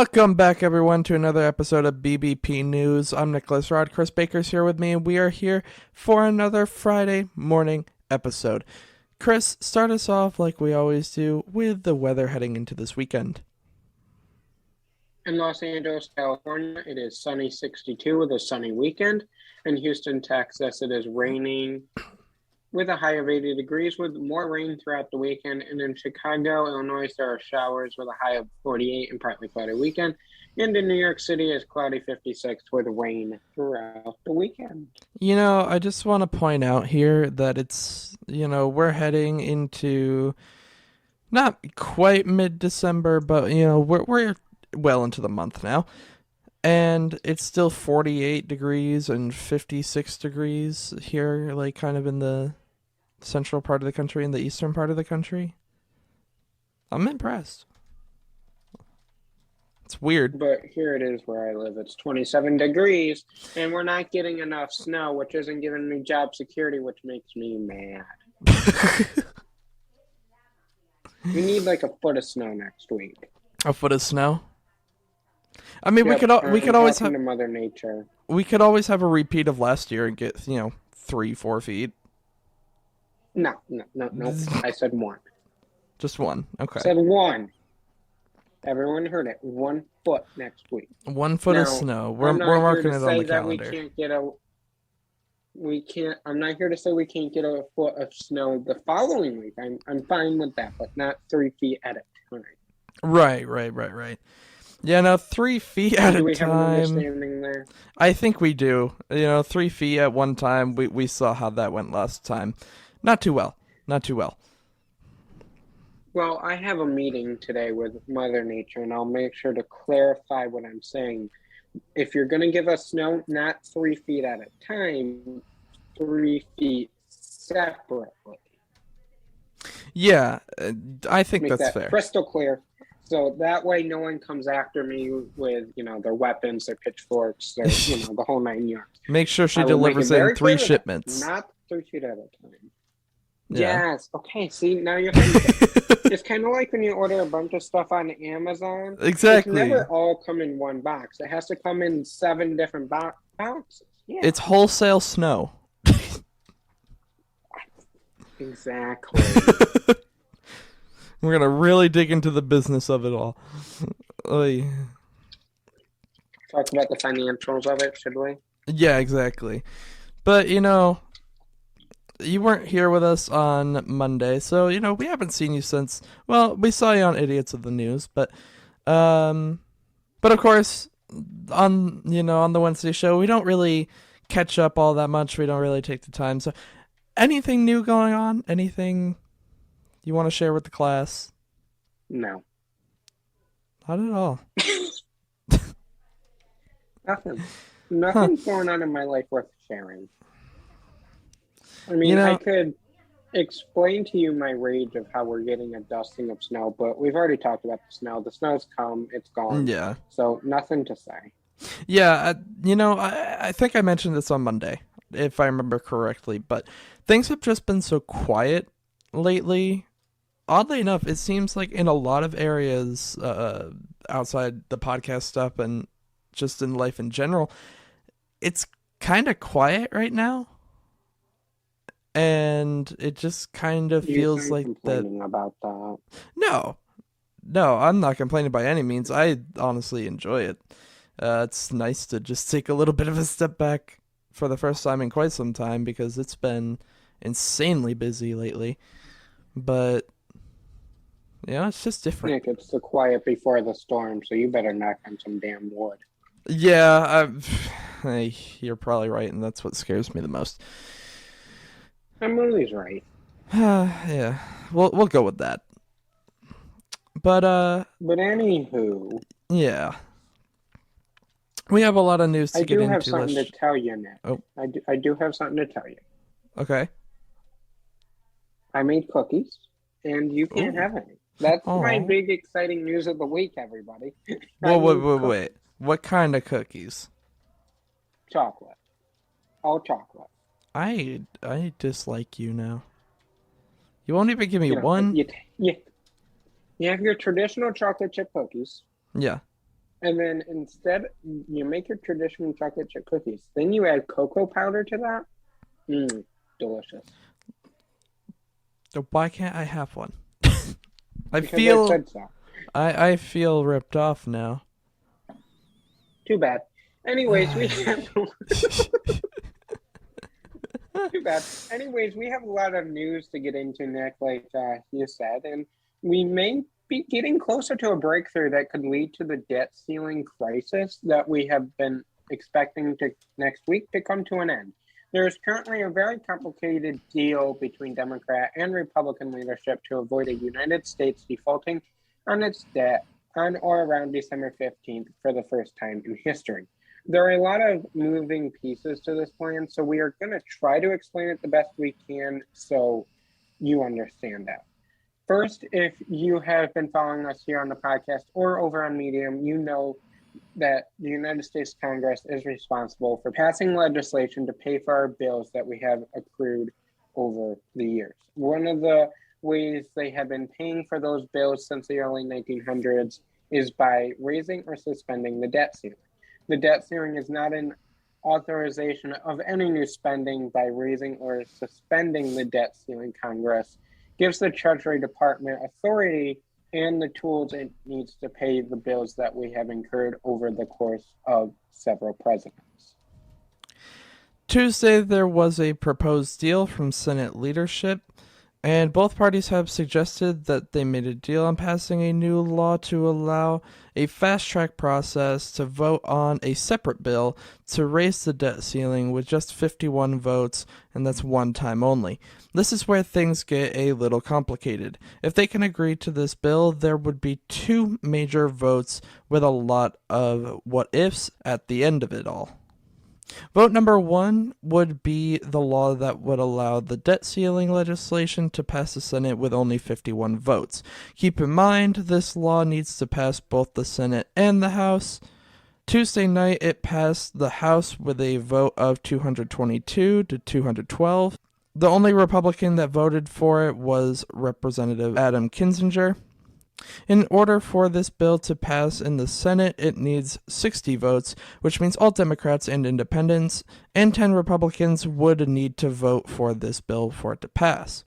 Welcome back, everyone, to another episode of BBP News. I'm Nicholas Rod. Chris Baker's here with me, and we are here for another Friday morning episode. Chris, start us off like we always do with the weather heading into this weekend. In Los Angeles, California, it is sunny 62 with a sunny weekend. In Houston, Texas, it is raining with a high of 80 degrees with more rain throughout the weekend. And in Chicago, Illinois, there are showers with a high of 48 and partly cloudy weekend. And in New York City, it's cloudy 56 with rain throughout the weekend. You know, I just want to point out here that it's, we're heading into not quite mid-December, but, we're well into the month now. And it's still 48 degrees and 56 degrees here, like kind of in the central part of the country and the eastern part of the country. I'm impressed. It's weird. But here it is where I live. It's 27 degrees, and we're not getting enough snow, which isn't giving me job security, which makes me mad. We need like a foot of snow next week. A foot of snow? I mean, Yep, we could always have to Mother Nature. We could always have a repeat of last year and get 3-4 feet. No. I said one. Just one. Okay. I said one. Everyone heard it. 1 foot next week. 1 foot of snow. We're marking it on the calendar. I'm not here to say we can't get a foot of snow the following week. I'm fine with that, but not 3 feet at a time. Right. Yeah, no, 3 feet at a time. Do we have an understanding there? I think we do. 3 feet at one time. We saw how that went last time. Not too well. Well, I have a meeting today with Mother Nature, and I'll make sure to clarify what I'm saying. If you're going to give us snow, not 3 feet at a time, 3 feet separately. Yeah, I think that's fair. Crystal clear. So that way no one comes after me with, their weapons, their pitchforks, their, the whole 9 yards. Make sure she delivers in 3 shipments. Not 3 feet at a time. Yeah. Yes. Okay, see, now you're It's kind of like when you order a bunch of stuff on Amazon. Exactly. It's never all come in one box. It has to come in 7 different boxes. Yeah. It's wholesale snow. Exactly. We're going to really dig into the business of it all. Oy. Talk about the financials of it, should we? Yeah, exactly. But, you weren't here with us on Monday, so, we haven't seen you since, well, we saw you on Idiots of the News, but of course, on the Wednesday show, we don't really catch up all that much. We don't really take the time. So, anything new going on? Anything you want to share with the class? No. Not at all. Nothing's going on in my life worth sharing. I mean, I could explain to you my rage of how we're getting a dusting of snow, but we've already talked about the snow. The snow's come, it's gone. Yeah. So nothing to say. Yeah, I think I mentioned this on Monday, if I remember correctly, but things have just been so quiet lately. Oddly enough, it seems like in a lot of areas outside the podcast stuff and just in life in general, it's kind of quiet right now. And it just kind of feels like that. About that. No, I'm not complaining by any means. I honestly enjoy it. It's nice to just take a little bit of a step back for the first time in quite some time because it's been insanely busy lately. But, it's just different. Nick, it's the quiet before the storm, so you better knock on some damn wood. Yeah, you're probably right, and that's what scares me the most. I'm always right. Yeah, we'll go with that. But anywho, yeah, we have a lot of news to get into. I do have something to tell you, Nick. Oh, I do have something to tell you. Okay. I made cookies, and you can't have any. That's my big exciting news of the week, everybody. Wait. What kind of cookies? Chocolate. All chocolate. I dislike you now. You won't even give me one? You have your traditional chocolate chip cookies. Yeah. And then instead, you make your traditional chocolate chip cookies. Then you add cocoa powder to that. Delicious. So why can't I have one? Because I said so. I feel ripped off now. Too bad. Anyways, we have too bad. Anyways, we have a lot of news to get into, Nick, like you said, and we may be getting closer to a breakthrough that could lead to the debt ceiling crisis that we have been expecting to next week to come to an end. There is currently a very complicated deal between Democrat and Republican leadership to avoid a United States defaulting on its debt on or around December 15th for the first time in history. There are a lot of moving pieces to this plan, so we are going to try to explain it the best we can so you understand that. First, if you have been following us here on the podcast or over on Medium, you know that the United States Congress is responsible for passing legislation to pay for our bills that we have accrued over the years. One of the ways they have been paying for those bills since the early 1900s is by raising or suspending the debt ceiling. The debt ceiling is not an authorization of any new spending. By raising or suspending the debt ceiling, Congress gives the Treasury Department authority and the tools it needs to pay the bills that we have incurred over the course of several presidents. Tuesday, there was a proposed deal from Senate leadership, and both parties have suggested that they made a deal on passing a new law to allow a fast-track process to vote on a separate bill to raise the debt ceiling with just 51 votes, and that's one time only. This is where things get a little complicated. If they can agree to this bill, there would be two major votes with a lot of what-ifs at the end of it all. Vote number one would be the law that would allow the debt ceiling legislation to pass the Senate with only 51 votes. Keep in mind, this law needs to pass both the Senate and the House. Tuesday night, it passed the House with a vote of 222 to 212. The only Republican that voted for it was Representative Adam Kinzinger. In order for this bill to pass in the Senate, it needs 60 votes, which means all Democrats and independents, and 10 Republicans would need to vote for this bill for it to pass.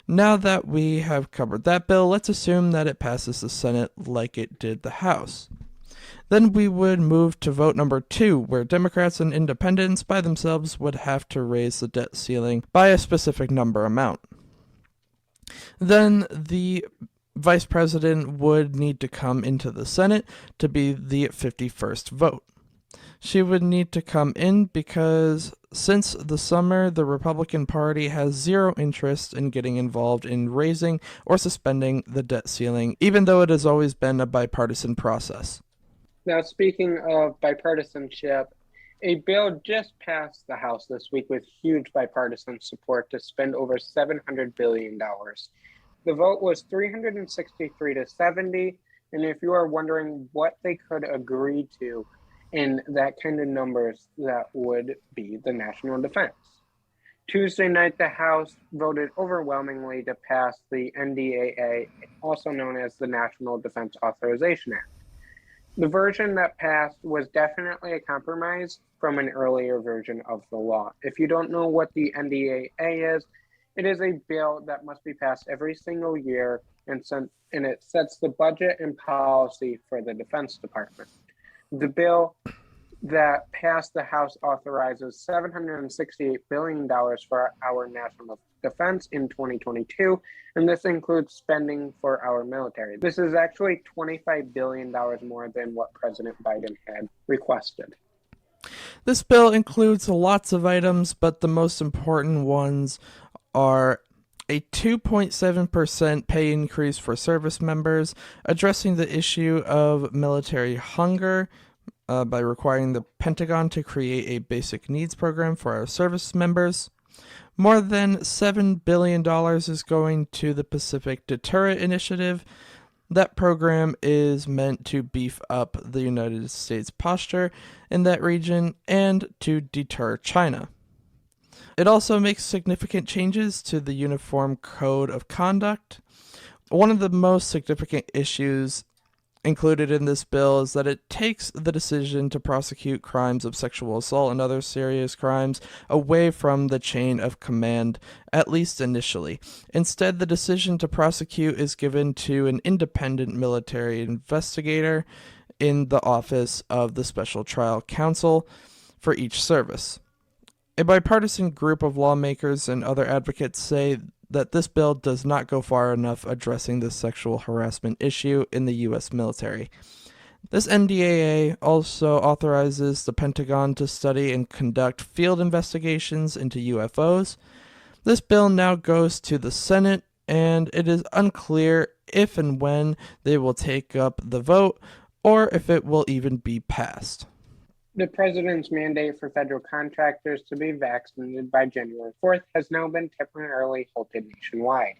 Now that we have covered that bill, let's assume that it passes the Senate like it did the House. Then we would move to vote number two, where Democrats and independents by themselves would have to raise the debt ceiling by a specific number amount. Then the Vice President would need to come into the Senate to be the 51st vote. She would need to come in because since the summer, the Republican Party has zero interest in getting involved in raising or suspending the debt ceiling, even though it has always been a bipartisan process. Now, speaking of bipartisanship, a bill just passed the House this week with huge bipartisan support to spend over $700 billion. The vote was 363 to 70, and if you are wondering what they could agree to in that kind of numbers, that would be the national defense. Tuesday night, the House voted overwhelmingly to pass the NDAA, also known as the National Defense Authorization Act. The version that passed was definitely a compromise from an earlier version of the law. If you don't know what the NDAA is, it is a bill that must be passed every single year, and it sets the budget and policy for the Defense Department. The bill that passed the House authorizes $768 billion for our national defense in 2022, and this includes spending for our military. This is actually $25 billion more than what President Biden had requested. This bill includes lots of items, but the most important ones are a 2.7% pay increase for service members, addressing the issue of military hunger by requiring the Pentagon to create a basic needs program for our service members. More than $7 billion is going to the Pacific Deterrent Initiative. That program is meant to beef up the United States posture in that region and to deter China. It also makes significant changes to the Uniform Code of Conduct. One of the most significant issues included in this bill is that it takes the decision to prosecute crimes of sexual assault and other serious crimes away from the chain of command, at least initially. Instead, the decision to prosecute is given to an independent military investigator in the office of the Special Trial Counsel for each service. A bipartisan group of lawmakers and other advocates say that this bill does not go far enough addressing the sexual harassment issue in the U.S. military. This NDAA also authorizes the Pentagon to study and conduct field investigations into UFOs. This bill now goes to the Senate, and it is unclear if and when they will take up the vote, or if it will even be passed. The president's mandate for federal contractors to be vaccinated by January 4th has now been temporarily halted nationwide.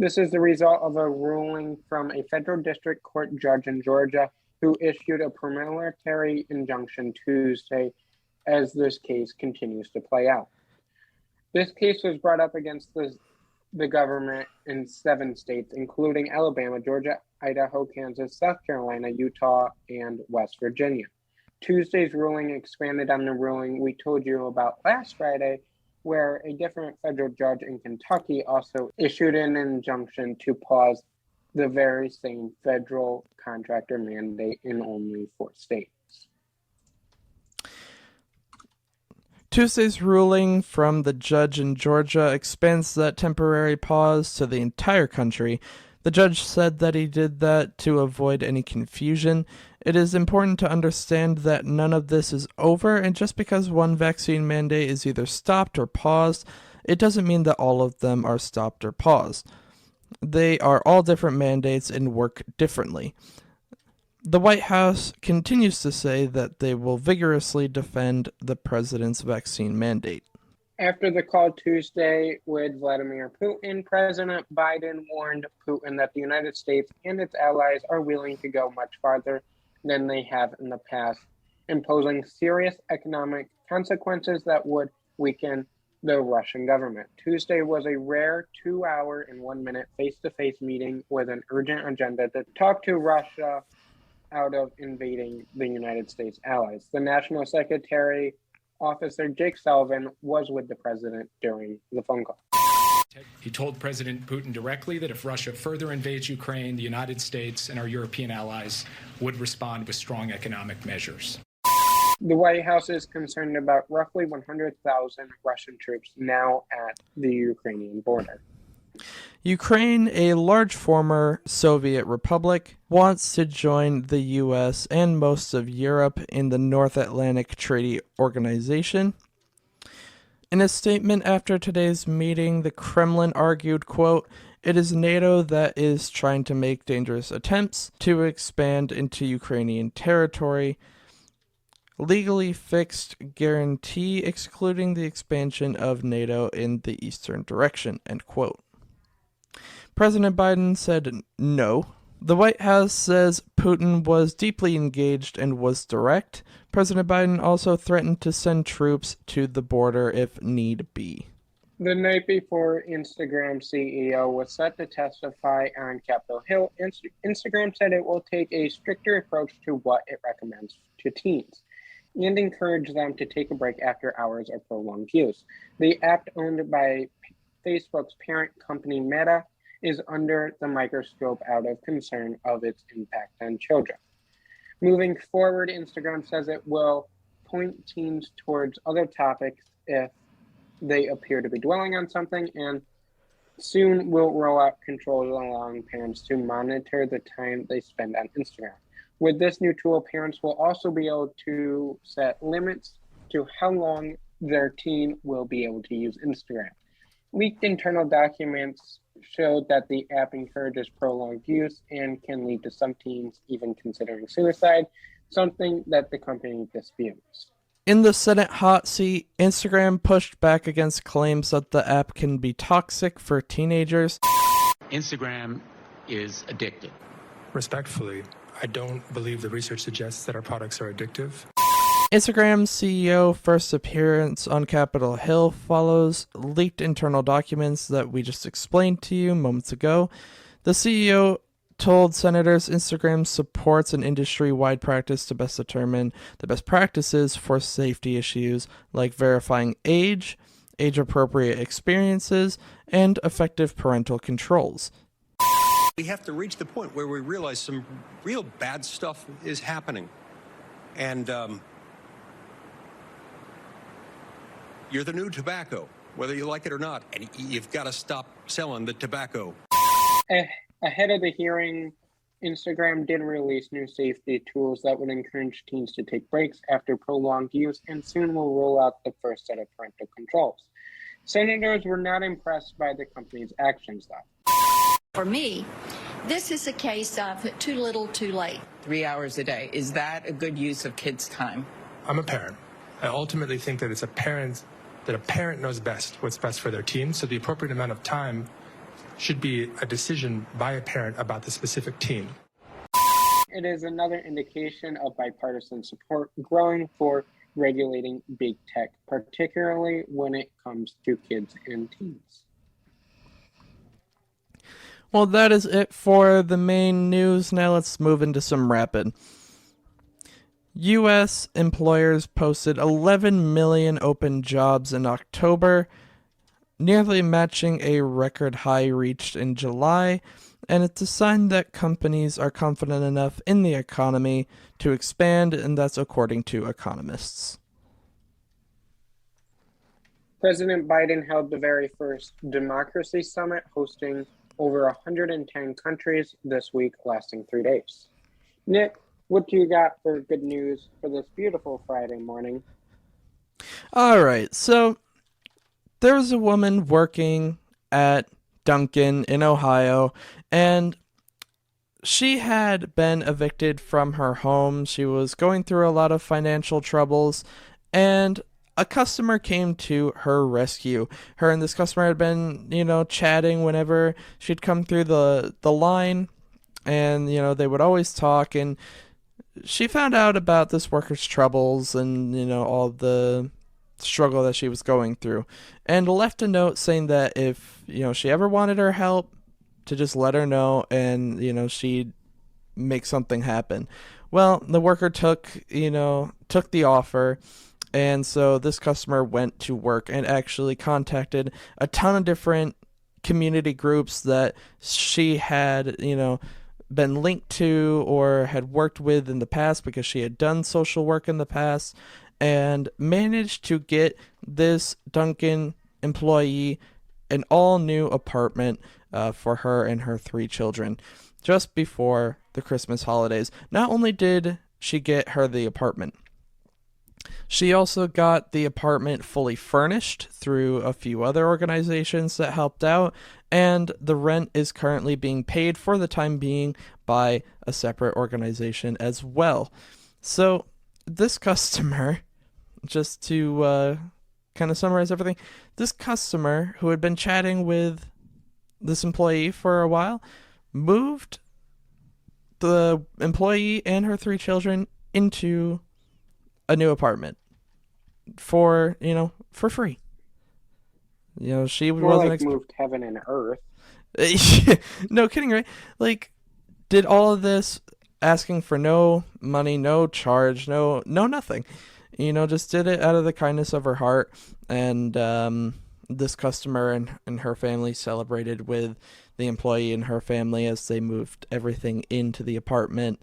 This is the result of a ruling from a federal district court judge in Georgia who issued a preliminary injunction Tuesday as this case continues to play out. This case was brought up against the government in 7 states, including Alabama, Georgia, Idaho, Kansas, South Carolina, Utah, and West Virginia. Tuesday's ruling expanded on the ruling we told you about last Friday, where a different federal judge in Kentucky also issued an injunction to pause the very same federal contractor mandate in only 4 states. Tuesday's ruling from the judge in Georgia expands that temporary pause to the entire country. The judge said that he did that to avoid any confusion. It is important to understand that none of this is over, and just because one vaccine mandate is either stopped or paused, it doesn't mean that all of them are stopped or paused. They are all different mandates and work differently. The White House continues to say that they will vigorously defend the president's vaccine mandate. After the call Tuesday with Vladimir Putin, President Biden warned Putin that the United States and its allies are willing to go much farther than they have in the past, imposing serious economic consequences that would weaken the Russian government. Tuesday was a rare 2-hour and 1-minute face-to-face meeting with an urgent agenda to talk to Russia out of invading the United States allies. The National Secretary Officer Jake Sullivan was with the president during the phone call. He told President Putin directly that if Russia further invades Ukraine, the United States and our European allies would respond with strong economic measures. The White House is concerned about roughly 100,000 Russian troops now at the Ukrainian border. Ukraine, a large former Soviet republic, wants to join the U.S. and most of Europe in the North Atlantic Treaty Organization. In a statement after today's meeting, the Kremlin argued, quote, "It is NATO that is trying to make dangerous attempts to expand into Ukrainian territory. Legally fixed guarantee excluding the expansion of NATO in the eastern direction," end quote. President Biden said no. The White House says Putin was deeply engaged and was direct. President Biden also threatened to send troops to the border if need be. The night before Instagram CEO was set to testify on Capitol Hill, Instagram said it will take a stricter approach to what it recommends to teens and encourage them to take a break after hours of prolonged use. The app, owned by Facebook's parent company Meta, is under the microscope out of concern of its impact on children. Moving forward, Instagram says it will point teens towards other topics if they appear to be dwelling on something, and soon will roll out controls allowing parents to monitor the time they spend on Instagram. With this new tool, parents will also be able to set limits to how long their teen will be able to use Instagram. Leaked internal documents showed that the app encourages prolonged use and can lead to some teens even considering suicide, something that the company disputes. In the Senate hot seat, Instagram pushed back against claims that the app can be toxic for teenagers. Instagram is addictive. Respectfully, I don't believe the research suggests that our products are addictive. Instagram's CEO first appearance on Capitol Hill follows leaked internal documents that we just explained to you moments ago. The CEO told senators Instagram supports an industry-wide practice to best determine the best practices for safety issues like verifying age-appropriate experiences, and effective parental controls. We have to reach the point where we realize some real bad stuff is happening. And you're the new tobacco, whether you like it or not, and you've got to stop selling the tobacco. Ahead of the hearing, Instagram did release new safety tools that would encourage teens to take breaks after prolonged use, and soon will roll out the first set of parental controls. Senators were not impressed by the company's actions, though. For me, this is a case of too little, too late. 3 hours a day. Is that a good use of kids' time? I'm a parent. I ultimately think that a parent knows best what's best for their teen, so the appropriate amount of time should be a decision by a parent about the specific teen. It is another indication of bipartisan support growing for regulating big tech, particularly when it comes to kids and teens. Well, that is it for the main news. Now let's move into some rapid. U.S. employers posted 11 million open jobs in October, nearly matching a record high reached in July, and it's a sign that companies are confident enough in the economy to expand, and that's according to economists. President Biden held the very first Democracy Summit, hosting over 110 countries this week, lasting 3 days. Nick, what do you got for good news for this beautiful Friday morning? All right, so there was a woman working at Dunkin' in Ohio, and she had been evicted from her home. She was going through a lot of financial troubles, and a customer came to her rescue. Her and this customer had been, chatting whenever she'd come through the line, and, they would always talk, and she found out about this worker's troubles and, all the struggle that she was going through, and left a note saying that if, she ever wanted her help, to just let her know, and, she'd make something happen. Well, the worker took the offer. And so this customer went to work and actually contacted a ton of different community groups that she had, been linked to or had worked with in the past because she had done social work in the past, and managed to get this Dunkin' employee an all-new apartment for her and her 3 children just before the Christmas holidays. Not only did she get her the apartment, she also got the apartment fully furnished through a few other organizations that helped out, and the rent is currently being paid for the time being by a separate organization as well. So this customer, just to kind of summarize everything, this customer who had been chatting with this employee for a while moved the employee and her 3 children into a new apartment for free. She More wasn't like moved heaven and earth. No kidding, right? Like, did all of this asking for no money, no charge, no nothing. Just did it out of the kindness of her heart. And this customer and her family celebrated with the employee and her family as they moved everything into the apartment.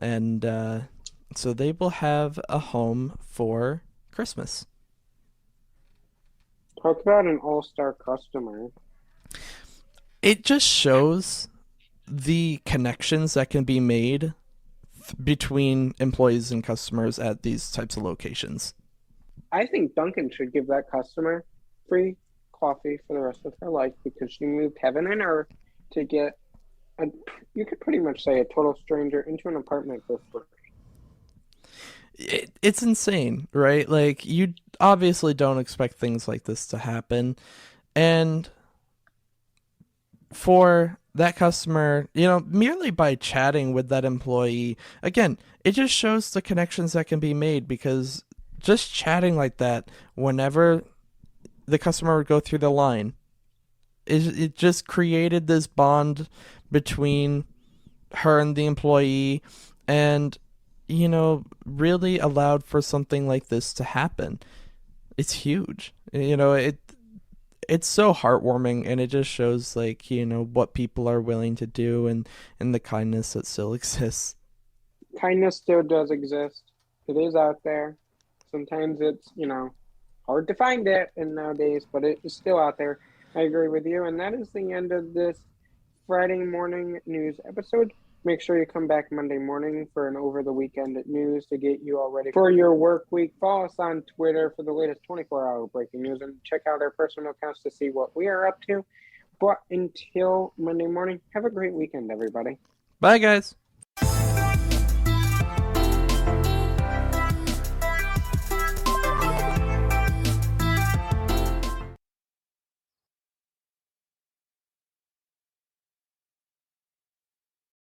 And so they will have a home for Christmas. Talk about an all-star customer. It just shows the connections that can be made between employees and customers at these types of locations. I think Dunkin' should give that customer free coffee for the rest of her life because she moved heaven and earth to get you could pretty much say a total stranger into an apartment for free. It's insane, right? Like, you obviously don't expect things like this to happen. And for that customer, merely by chatting with that employee, again, it just shows the connections that can be made, because just chatting like that whenever the customer would go through the line, it just created this bond between her and the employee, and really allowed for something like this to happen. It's huge. It's so heartwarming, and it just shows what people are willing to do, and the kindness that still exists. Kindness still does exist. It is out there. Sometimes it's, hard to find it in nowadays, but it is still out there. I agree with you. And that is the end of this Friday morning news episode. Make sure you come back Monday morning for an over the weekend news to get you all ready for your work week. Follow us on Twitter for the latest 24-hour breaking news, and check out our personal accounts to see what we are up to. But until Monday morning, have a great weekend, everybody. Bye, guys.